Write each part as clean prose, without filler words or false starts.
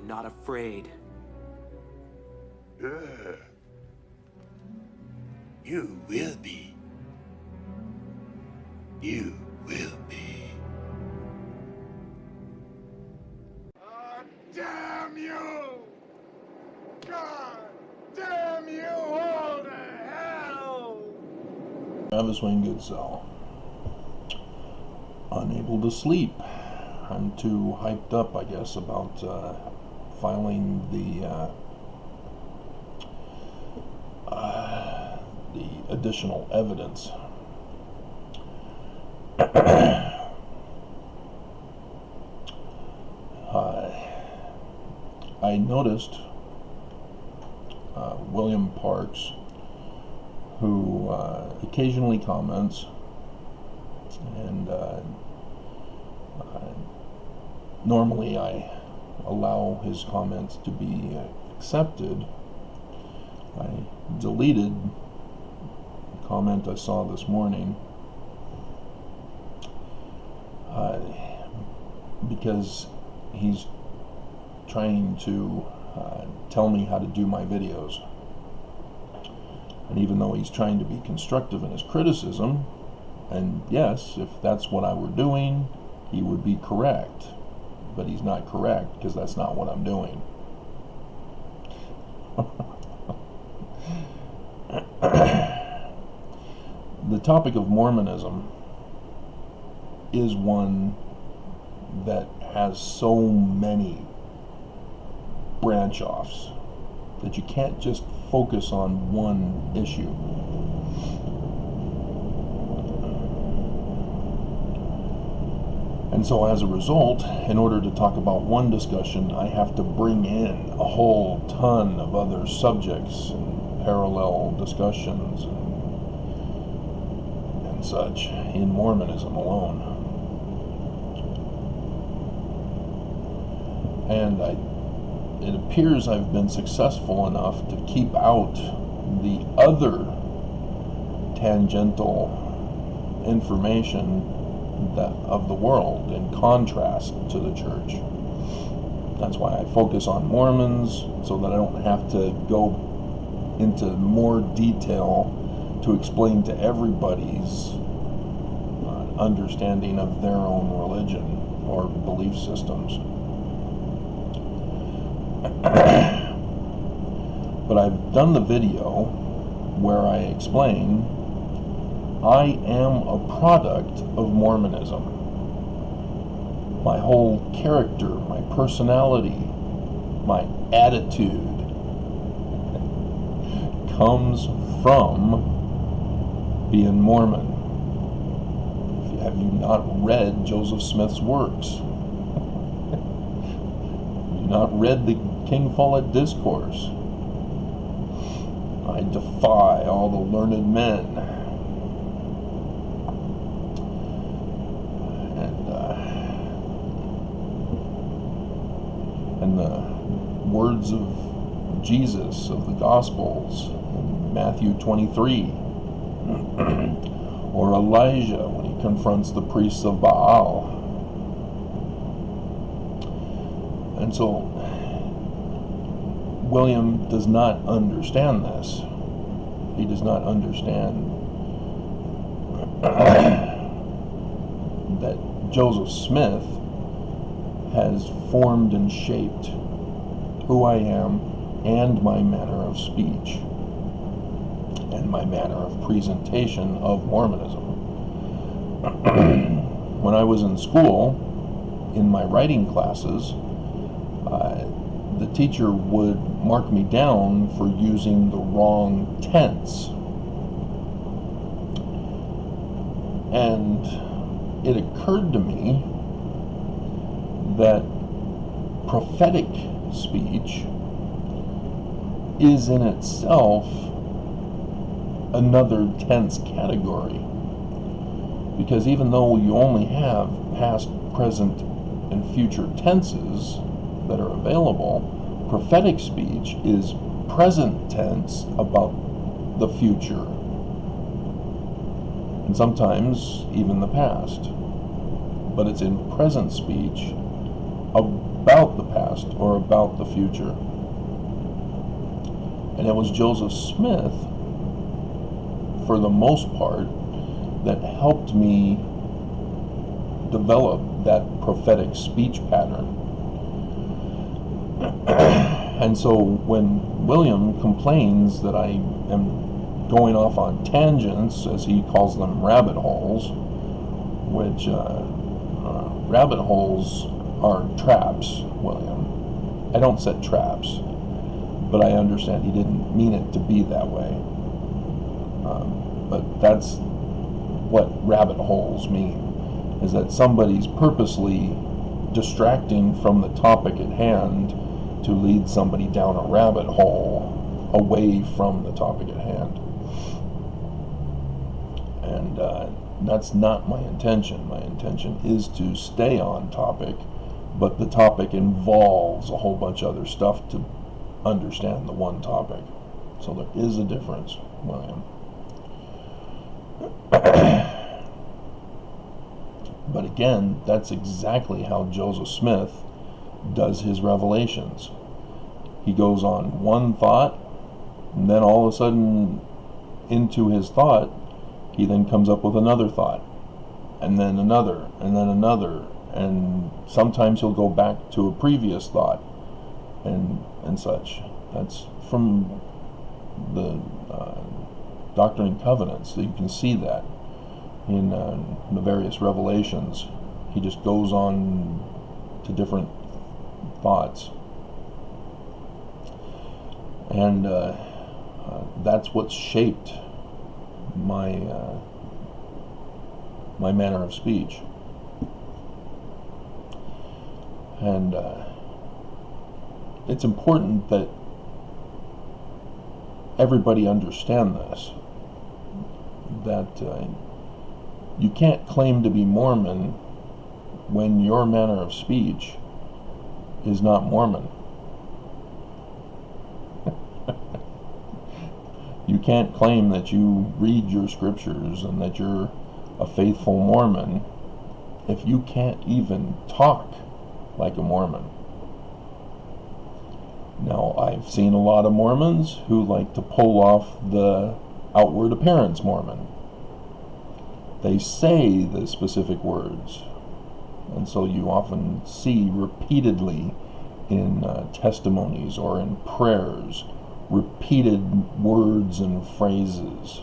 not afraid. You will be. You will be. Damn you! God damn you all to hell! Travis Wayne Goodsell. Unable to sleep. I'm too hyped up, I guess, about filing the additional evidence. I noticed William Parks, who occasionally comments, and normally I allow his comments to be accepted. I deleted a comment I saw this morning because he's trying to tell me how to do my videos. And even though he's trying to be constructive in his criticism, and yes, if that's what I were doing, he would be correct. But he's not correct, because that's not what I'm doing. The topic of Mormonism is one that has so many branch-offs that you can't just focus on one issue. And so as a result, in order to talk about one discussion, I have to bring in a whole ton of other subjects and parallel discussions and such in Mormonism alone. And it appears I've been successful enough to keep out the other tangential information of the world in contrast to the church. That's why I focus on Mormons, so that I don't have to go into more detail to explain to everybody's understanding of their own religion or belief systems. But I've done the video where I explain I am a product of Mormonism. My whole character, my personality, my attitude comes from being Mormon. Have you not read Joseph Smith's works? Have you not read the King Follett Discourse? I defy all the learned men. And the words of Jesus of the Gospels in Matthew 23, or Elijah when he confronts the priests of Baal. And so William does not understand this. He does not understand that Joseph Smith has formed and shaped who I am and my manner of speech and my manner of presentation of Mormonism. When I was in school, in my writing classes, the teacher would mark me down for using the wrong tense. And it occurred to me that prophetic speech is in itself another tense category. Because even though you only have past, present, and future tenses that are available, prophetic speech is present tense about the future, and sometimes even the past. But it's in present speech about the past or about the future. And it was Joseph Smith, for the most part, that helped me develop that prophetic speech pattern. And so when William complains that I am going off on tangents, as he calls them, rabbit holes, which rabbit holes are traps, William. I don't set traps, but I understand he didn't mean it to be that way. But that's what rabbit holes mean, is that somebody's purposely distracting from the topic at hand to lead somebody down a rabbit hole away from the topic at hand. And that's not my intention. My intention is to stay on topic, but the topic involves a whole bunch of other stuff to understand the one topic. So there is a difference, William. But again, that's exactly how Joseph Smith does his revelations. He goes on one thought, and then all of a sudden, into his thought, he then comes up with another thought, and then another, and then another, and sometimes he'll go back to a previous thought, and such. That's from the Doctrine and Covenants, so you can see that in the various revelations. He just goes on to different thoughts, and that's what's shaped my my manner of speech. And it's important that everybody understand this, that you can't claim to be Mormon when your manner of speech is not Mormon. You can't claim that you read your scriptures and that you're a faithful Mormon if you can't even talk like a Mormon. Now, I've seen a lot of Mormons who like to pull off the outward appearance Mormon. They say the specific words, and so you often see repeatedly in testimonies or in prayers repeated words and phrases.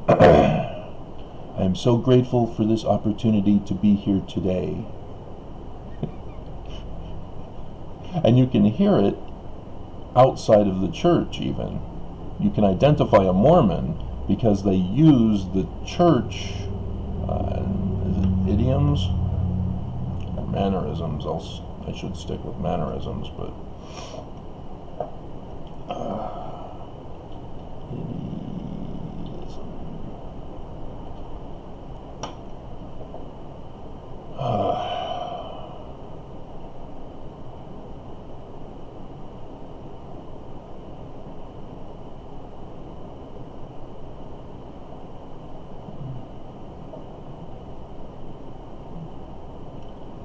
I am so grateful for this opportunity to be here today. And you can hear it outside of the church even. You can identify a Mormon because they use the church is it idioms or mannerisms. I should stick with mannerisms, but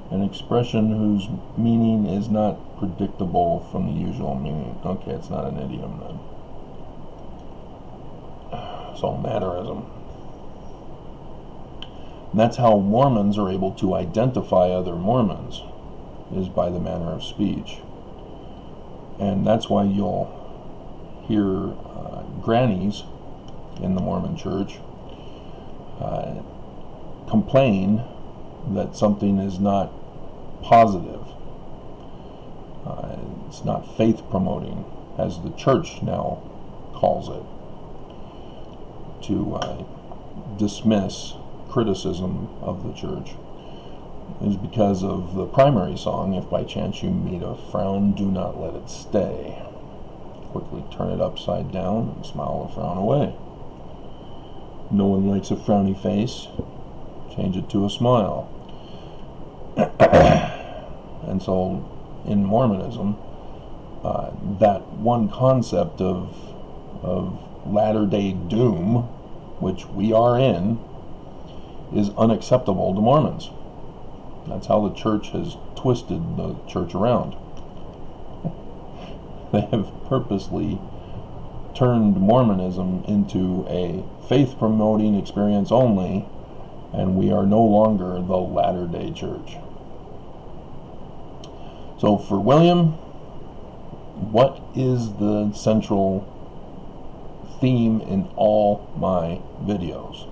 an expression whose meaning is not predictable from the usual meaning. Okay, it's not an idiom then. So mannerism. And that's how Mormons are able to identify other Mormons, is by the manner of speech. And that's why you'll hear grannies in the Mormon church complain that something is not positive. It's not faith promoting, as the church now calls it, to dismiss criticism of the church, is because of the primary song, "If by chance you meet a frown, do not let it stay. Quickly turn it upside down and smile the frown away. No one likes a frowny face. Change it to a smile." And so in Mormonism, that one concept of latter-day doom, which we are in, is unacceptable to Mormons. That's how the church has twisted the church around. They have purposely turned Mormonism into a faith-promoting experience only, and we are no longer the Latter-day Church. So for William, what is the central theme in all my videos?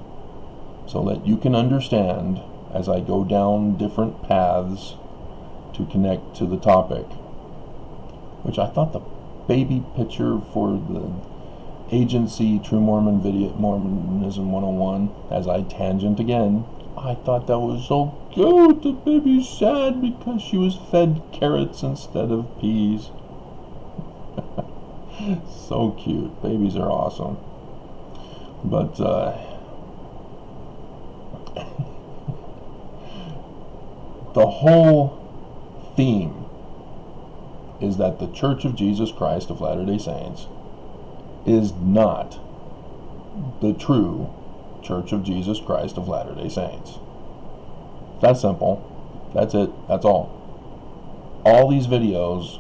So that you can understand as I go down different paths to connect to the topic, which I thought the baby picture for the agency True Mormon video, Mormonism 101, as I tangent again, I thought that was so cute. The baby's sad because she was fed carrots instead of peas. So cute. Babies are awesome. But the whole theme is that the Church of Jesus Christ of Latter-day Saints is not the true Church of Jesus Christ of Latter-day Saints. That's simple. That's it. That's all. All these videos,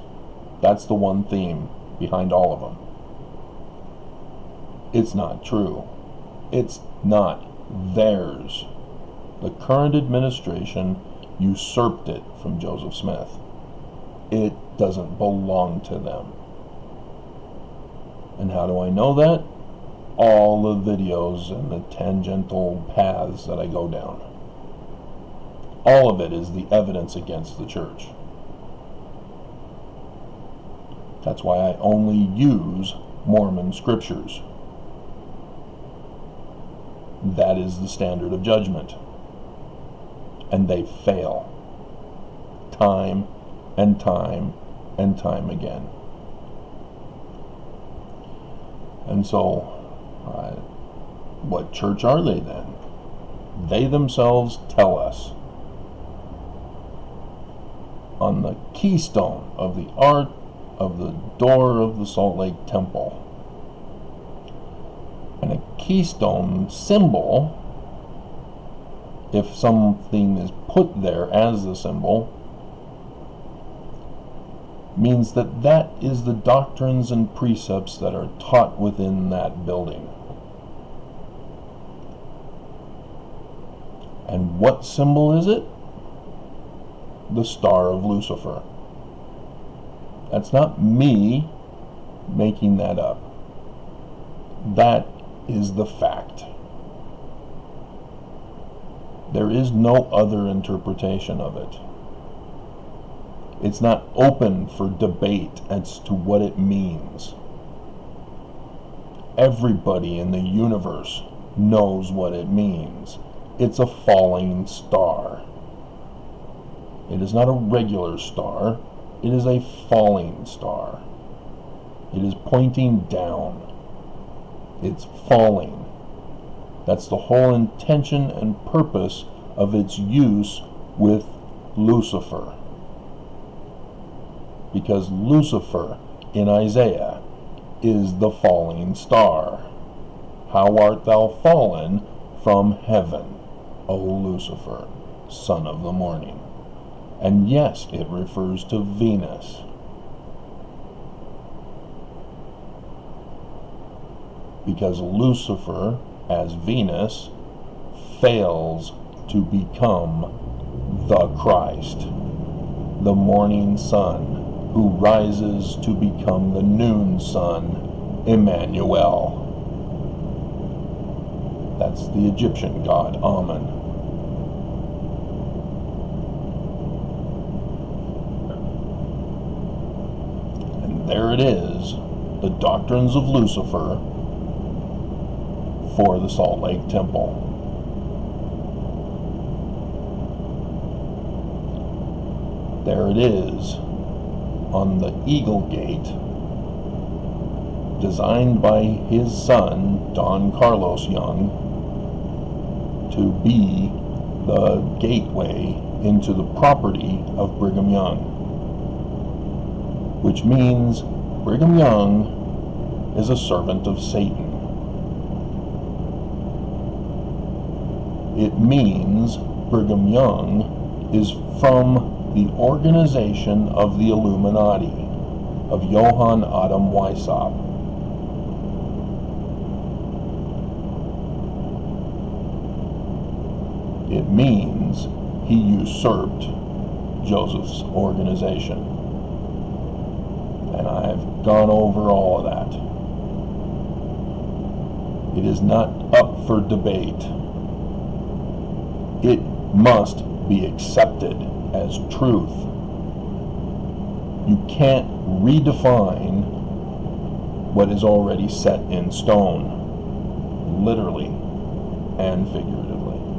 that's the one theme behind all of them. It's not true. It's not theirs. The current administration usurped it from Joseph Smith. It doesn't belong to them. And how do I know that? All the videos and the tangential paths that I go down. All of it is the evidence against the church. That's why I only use Mormon scriptures. That is the standard of judgment. And they fail. Time and time and time again. And so, what church are they then? They themselves tell us on the keystone of the art of the door of the Salt Lake Temple. And a keystone symbol, if something is put there as the symbol, means that that is the doctrines and precepts that are taught within that building. And what symbol is it? The Star of Lucifer. That's not me making that up. That is the fact. There is no other interpretation of it. It's not open for debate as to what it means. Everybody in the universe knows what it means. It's a falling star. It is not a regular star. It is a falling star. It is pointing down. It's falling. That's the whole intention and purpose of its use with Lucifer. Because Lucifer in Isaiah is the falling star. How art thou fallen from heaven, O Lucifer, son of the morning? And yes, it refers to Venus. Because Lucifer, as Venus, fails to become the Christ, the morning sun, who rises to become the noon sun, Emmanuel. That's the Egyptian god Amun. And there it is, the doctrines of Lucifer for the Salt Lake Temple. There it is on the Eagle Gate, designed by his son, Don Carlos Young, to be the gateway into the property of Brigham Young. Which means Brigham Young is a servant of Satan. It means Brigham Young is from the organization of the Illuminati, of Johann Adam Weishaupt. It means he usurped Joseph's organization. And I've gone over all of that. It is not up for debate. It must be accepted as truth. You can't redefine what is already set in stone, literally and figuratively.